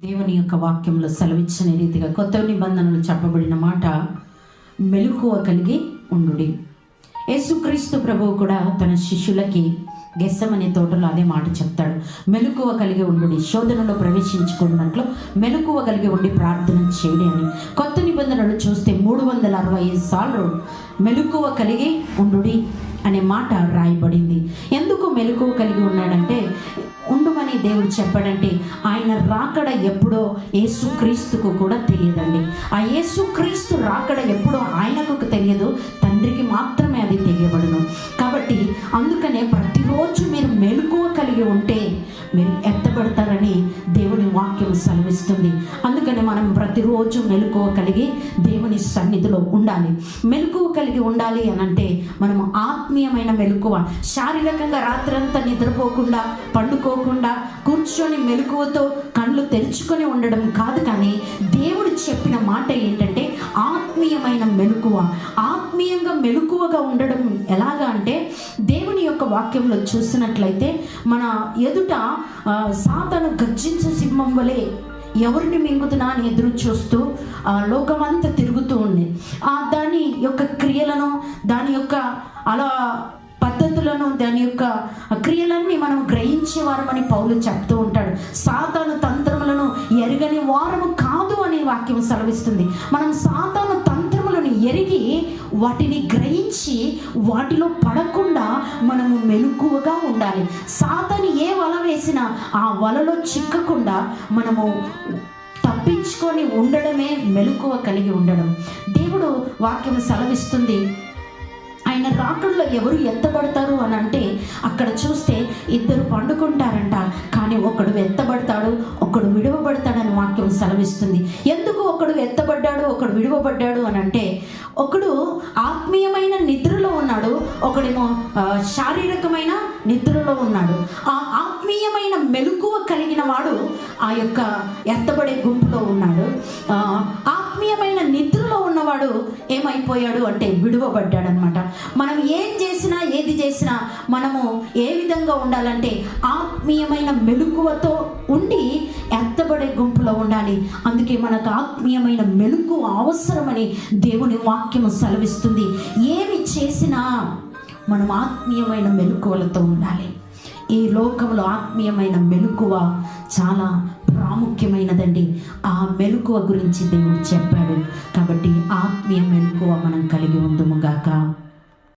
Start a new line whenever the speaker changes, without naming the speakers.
దేవుని యొక్క వాక్యంలో సెలవిచ్చిన రీతిగా కొత్త నిబంధనలు చెప్పబడిన మాట మెలకువ కలిగి ఉండుడి. యేసుక్రీస్తు ప్రభువు కూడా తన శిష్యులకి గెత్సెమనే తోటలో అదే మాట చెప్తాడు, మెలకువ కలిగి ఉండుడి, శోధనలో ప్రవేశించుకున్నట్లు మెలకువ కలిగి ఉండి ప్రార్థన చేయడి అని. కొత్త నిబంధనలు చూస్తే 365 సార్లు మెలకువ కలిగి ఉండుడి అనే మాట రాయబడింది. ఎందుకు మెలకువ కలిగి ఉన్నాడంటే, ఉండుమని దేవుడు చెప్పాడంటే ఆయన రాకడ ఎప్పుడో యేసుక్రీస్తుకు కూడా తెలియదండి. ఆ యేసుక్రీస్తు రాకడ ఎప్పుడో ఆయనకు తెలియదు, తండ్రికి మాత్రమే అది తెలియబడును. కాబట్టి అందుకనే ప్రతిరోజు మీరు మెలకువ కలిగి ఉంటే మీరు ఎత్తబడతారని దేవుని వాక్యం సెలవిస్తుంది. అందుకని మనం ప్రతిరోజు మెలకువ కలిగి దేవుని సన్నిధిలో ఉండాలి. మెలకువ కలిగి ఉండాలి అని అంటే మనము ఆత్మీయమైన మెలకువ, శారీరకంగా రాత్రంతా నిద్రపోకుండా పండుకోకుండా కూర్చొని మెలకువతో కళ్ళు తెరుచుకొని ఉండడం కాదు, కానీ దేవుడు చెప్పిన మాట ఏంటంటే ఆత్మీయమైన మెలకువ. ఆత్మీయంగా మెలకువగా ఉండడం ఎలాగా అంటే, దేవుని యొక్క వాక్యంలో చూసినట్లయితే మన ఎదుట సాతాను గర్జించే సింహం వలె ఎవరిని మింగుతున్నా అని ఎదురు చూస్తూ లోకమంతా తిరుగుతూ ఉంది. దాని యొక్క క్రియలను, దాని యొక్క అలా పద్ధతులను, దాని యొక్క క్రియలన్నీ మనం గ్రహించేవారమని పౌలు చెప్తూ ఉంటాడు. సాతాను తంత్రములను ఎరగని వారము కాదు అనే వాక్యం సెలవిస్తుంది. మనం సాతాను తంత్రములను ఎరిగి వాటిని గ్రహించి వాటిలో పడకుండా మనము మెలకువగా ఉండాలి. సాతాను ఏ వల వేసినా ఆ వలలో చిక్కకుండా మనము తప్పించుకొని ఉండడమే మెలకువ కలిగి ఉండడం. దేవుడు వాక్యం సెలవిస్తుంది, ఆయన రాకడలో ఎవరు ఎత్తబడతారు అని అంటే, అక్కడ చూస్తే ఇద్దరు పండుకుంటారంట, కానీ ఒకడు ఎత్తబడతాడు, ఒకడు విడువబడతాడని వాక్యం సెలవిస్తుంది. ఎందుకు ఒకడు ఎత్తబడ్డాడు, ఒకడు విడువబడ్డాడు అని అంటే, ఒకడు ఆత్మీయమైన నిద్రలో ఉన్నాడు, ఒకడేమో శారీరకమైన నిద్రలో ఉన్నాడు. ఆ ఆత్మీయమైన మెలకువ కలిగిన వాడు ఆ యొక్క ఎత్తబడే గుంపులో ఉన్నాడు. ఆత్మీయమైన నిద్రలో ఉన్నవాడు ఏమైపోయాడు అంటే విడువబడ్డాడు అనమాట. మనం ఏం చేసినా ఏది చేసినా మనము ఏ విధంగా ఉండాలంటే ఆత్మీయమైన మెలకువతో ఉండి ఎత్తబడే గుంపులో ఉండాలి. అందుకే మనకు ఆత్మీయమైన మెలకువ అవసరమని దేవుని వాక్యము సెలవిస్తుంది. ఏమి చేసినా మనం ఆత్మీయమైన మెలకువలతో ఉండాలి. ఈ లోకంలో ఆత్మీయమైన మెలకువ చాలా ప్రాముఖ్యమైనదండి. ఆ మెలకువ గురించి దేవుడు చెప్పాడు. కాబట్టి ఆత్మీయ మెలకువ మనం కలిగి ఉందుము గాక.